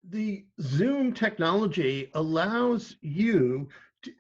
The Zoom technology allows you,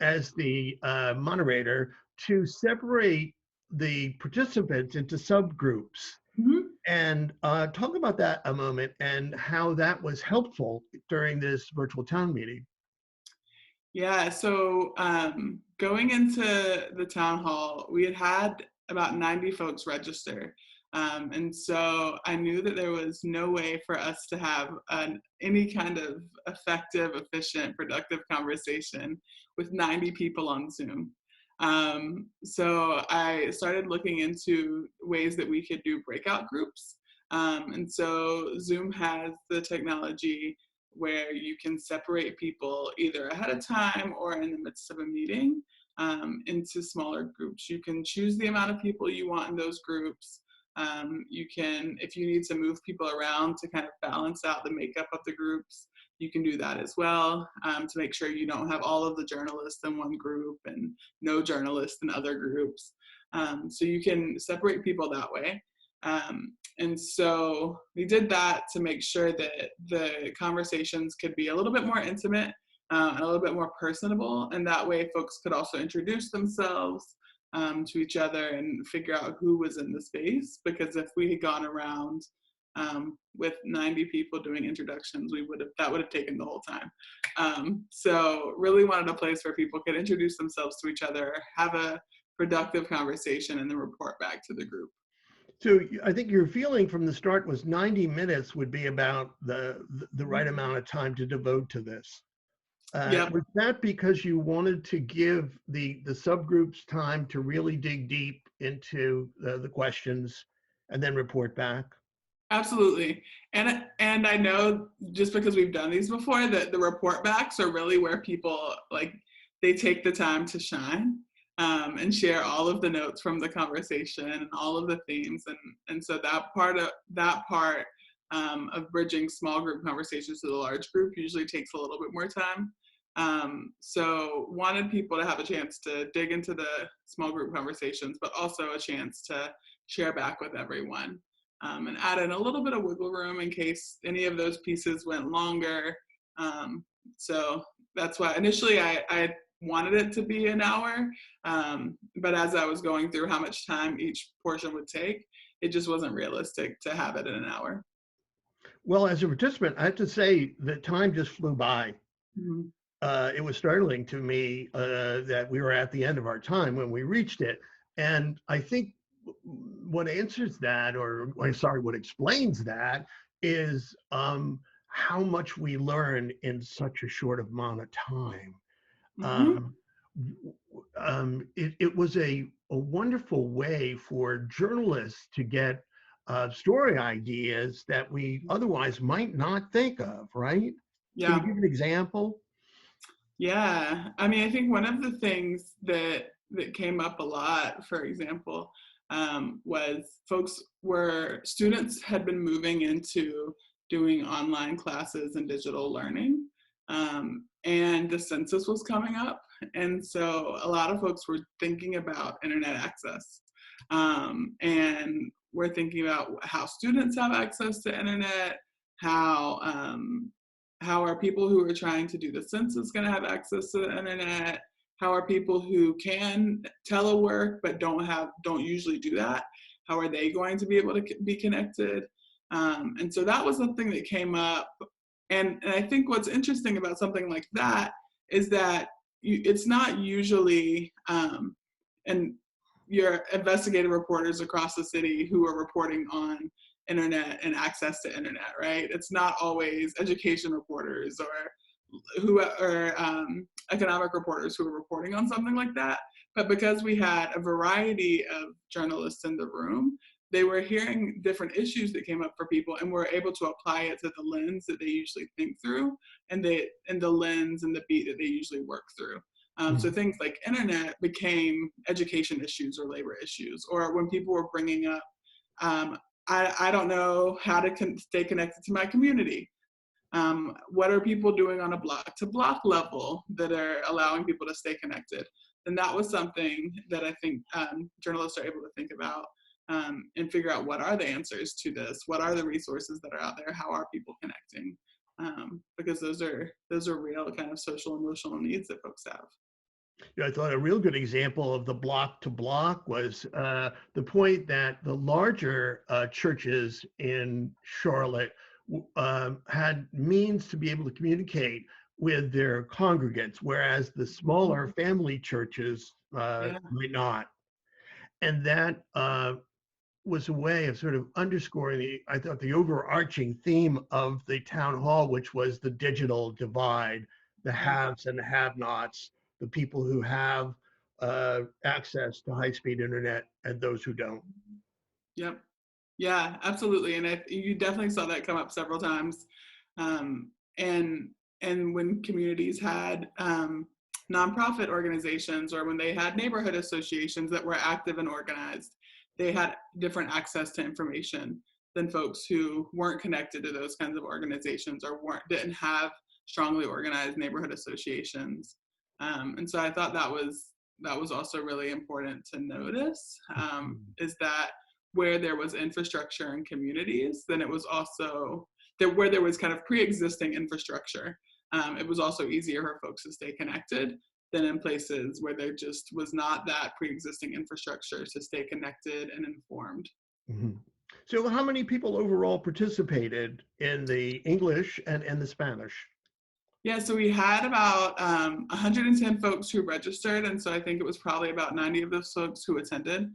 as the moderator, to separate the participants into subgroups. Mhm. And talk about that a moment and how that was helpful during this virtual town meeting. Yeah, so going into the town hall, we had about 90 folks register. And so I knew that there was no way for us to have any kind of effective, efficient, productive conversation with 90 people on Zoom. So I started looking into ways that we could do breakout groups. And so Zoom has the technology where you can separate people either ahead of time or in the midst of a meeting into smaller groups. You can choose the amount of people you want in those groups. You can, if you need to move people around to kind of balance out the makeup of the groups, you can do that as well to make sure you don't have all of the journalists in one group and no journalists in other groups. So you can separate people that way. And so we did that to make sure that the conversations could be a little bit more intimate and a little bit more personable. And that way, folks could also introduce themselves to each other and figure out who was in the space. Because if we had gone around with 90 people doing introductions, that would have taken the whole time. So really wanted a place where people could introduce themselves to each other, have a productive conversation, and then report back to the group. So I think your feeling from the start was 90 minutes would be about the right amount of time to devote to this. Yep. Was that because you wanted to give the subgroups time to really dig deep into the questions and then report back? Absolutely. And I know just because we've done these before that the report backs are really where people like they take the time to shine and share all of the notes from the conversation and all of the themes and so that part of bridging small group conversations to the large group usually takes a little bit more time. So wanted people to have a chance to dig into the small group conversations, but also a chance to share back with everyone and add in a little bit of wiggle room in case any of those pieces went longer. Um, so that's why initially I wanted it to be an hour, but as I was going through how much time each portion would take, it just wasn't realistic to have it in an hour. Well, as a participant, I have to say that time just flew by. Mhm. It was startling to me that we were at the end of our time when we reached it. And I think what answers that, or I'm sorry, what explains that is how much we learn in such a short amount of time. Mhm. Um, it was a wonderful way for journalists to get story ideas that we otherwise might not think of, right? Can you Yeah. give an example? Yeah, I mean, I think one of the things that came up a lot, for example, was students had been moving into doing online classes and digital learning, and the census was coming up, and so a lot of folks were thinking about internet access, and we're thinking about how students have access to internet, how how are people who are trying to do the census going to have access to the internet? How are people who can telework but don't usually do that? How are they going to be able to be connected? And so that was something that came up. And I think what's interesting about something like that is that it's not usually and your investigative reporters across the city who are reporting on internet and access to internet, right? It's not always education reporters or economic reporters who are reporting on something like that. But because we had a variety of journalists in the room, they were hearing different issues that came up for people and were able to apply it to the lens that they usually think through and the lens and the beat that they usually work through. So Mhm. things like internet became education issues or labor issues, or when people were bringing up, um, I don't know how to stay connected to my community. What are people doing on a block to block level that are allowing people to stay connected? And that was something that I think journalists are able to think about and figure out what are the answers to this? What are the resources that are out there? How are people connecting? because those are real kind of social emotional needs that folks have. I thought a real good example of the block to block was the point that the larger churches in Charlotte had means to be able to communicate with their congregants, whereas the smaller family churches Yeah. might not. And that was a way of sort of underscoring I thought, the overarching theme of the town hall, which was the digital divide, the Yeah. haves and the have-nots, the people who have access to high-speed internet and those who don't. Yep. Yeah, absolutely. And you definitely saw that come up several times. Um, and when communities had nonprofit organizations, or when they had neighborhood associations that were active and organized, they had different access to information than folks who weren't connected to those kinds of organizations, or didn't have strongly organized neighborhood associations. And so I thought that was also really important to notice, is that where there was infrastructure and communities, then it was also where there was kind of pre-existing infrastructure. It was also easier for folks to stay connected than in places where there just was not that pre-existing infrastructure to stay connected and informed. Mhm. So how many people overall participated in the English and the Spanish? Yeah, so we had about 110 folks who registered, and so I think it was probably about 90 of those folks who attended.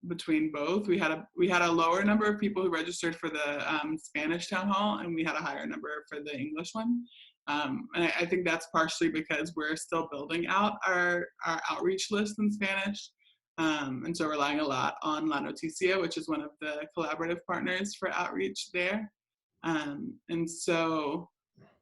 Between both, we had a lower number of people who registered for the Spanish town hall, and we had a higher number for the English one. And I think that's partially because we're still building out our outreach list in Spanish, and so relying a lot on La Noticia, which is one of the collaborative partners for outreach there. And so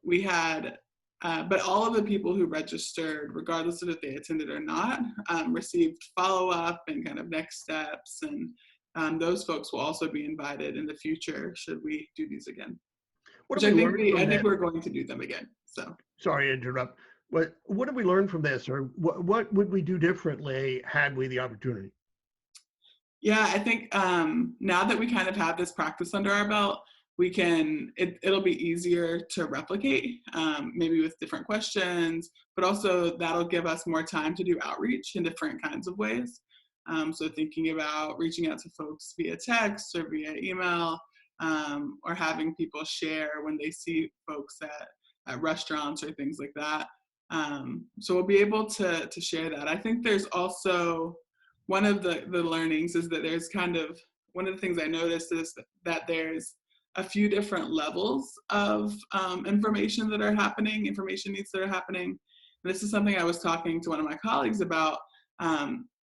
we had, but all of the people who registered, regardless of if they attended or not, received follow-up and kind of next steps. And those folks will also be invited in the future should we do these again, What which have we learned I from think this? we're going to do them again. So. Sorry to interrupt. What have we learned from this, or what would we do differently had we the opportunity? Yeah, I think now that we kind of have this practice under our belt, it'll be easier to replicate, maybe with different questions, but also that'll give us more time to do outreach in different kinds of ways. So thinking about reaching out to folks via text or via email, or having people share when they see folks at restaurants or things like that. So we'll be able to share that. I think there's also one of the learnings is that there's kind of, one of the things I noticed is that there's a few different levels of information needs that are happening. And this is something I was talking to one of my colleagues about,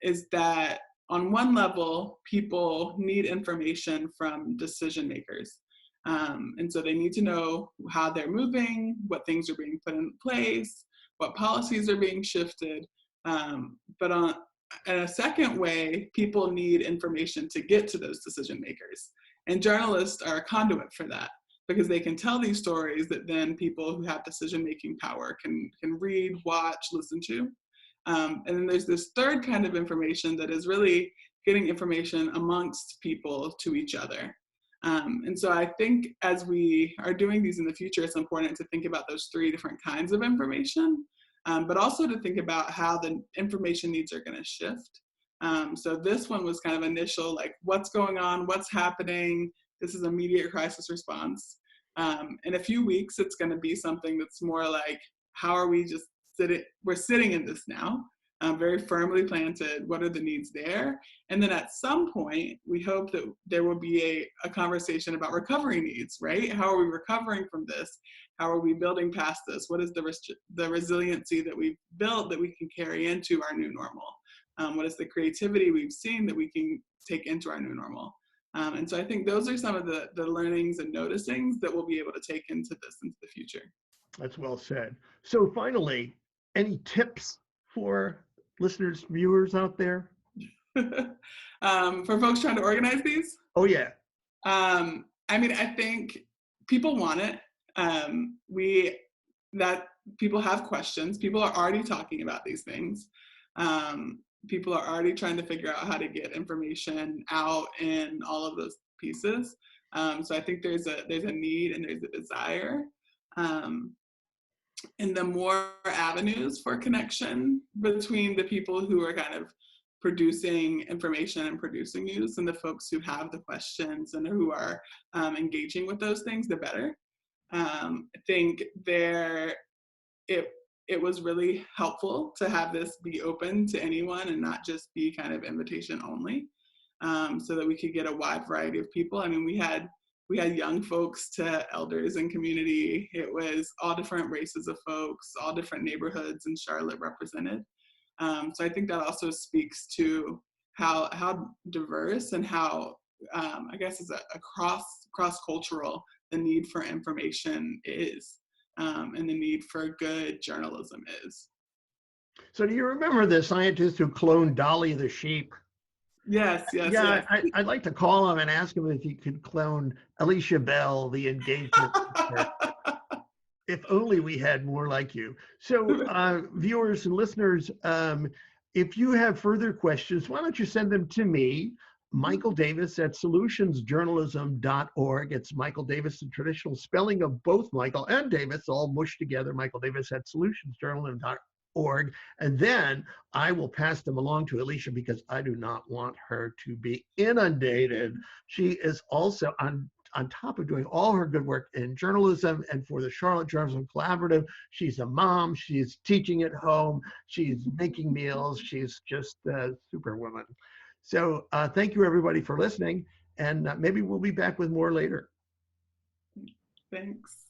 is that on one level, people need information from decision makers. And so they need to know how they're moving, what things are being put in place, what policies are being shifted. But in a second way, people need information to get to those decision makers. And journalists are a conduit for that, because they can tell these stories that then people who have decision-making power can read, watch, listen to. And then there's this third kind of information that is really getting information amongst people to each other. And so I think as we are doing these in the future, it's important to think about those three different kinds of information, but also to think about how the information needs are going to shift. So this one was kind of initial, like what's going on, what's happening. This is immediate crisis response. In a few weeks, it's going to be something that's more like, how are we just sitting? We're sitting in this now, very firmly planted. What are the needs there? And then at some point, we hope that there will be a conversation about recovery needs, right? How are we recovering from this? How are we building past this? What is the resiliency that we've built that we can carry into our new normal? What is the creativity we've seen that we can take into our new normal? And so I think those are some of the learnings and noticings that we'll be able to take into the future. That's well said. So finally, any tips for listeners, viewers out there? For folks trying to organize these? Oh, yeah. I mean, I think people want it. That people have questions. People are already talking about these things. People are already trying to figure out how to get information out in all of those pieces. So I think there's a need and there's a desire. Um, and the more avenues for connection between the people who are kind of producing information and producing news and the folks who have the questions and who are engaging with those things, the better. I think it it was really helpful to have this be open to anyone and not just be kind of invitation only, so that we could get a wide variety of people. I mean, we had young folks to elders in community. It was all different races of folks, all different neighborhoods in Charlotte represented. So I think that also speaks to how diverse and how I guess is a cross cultural the need for information is, and the need for good journalism is. So do you remember the scientist who cloned Dolly the sheep? Yes, yes, Yeah, yes. I'd like to call him and ask him if he could clone Alicia Bell, the engagement expert. If only we had more like you. So, viewers and listeners, if you have further questions, why don't you send them to me, Michael Davis at solutionsjournalism.org. It's Michael Davis, the traditional spelling of both Michael and Davis, all mushed together, Michael Davis at solutionsjournalism.org. And then I will pass them along to Alicia because I do not want her to be inundated. She is also on top of doing all her good work in journalism and for the Charlotte Journalism Collaborative. She's a mom, she's teaching at home, she's making meals, she's just a superwoman. So thank you everybody for listening, and maybe we'll be back with more later. Thanks.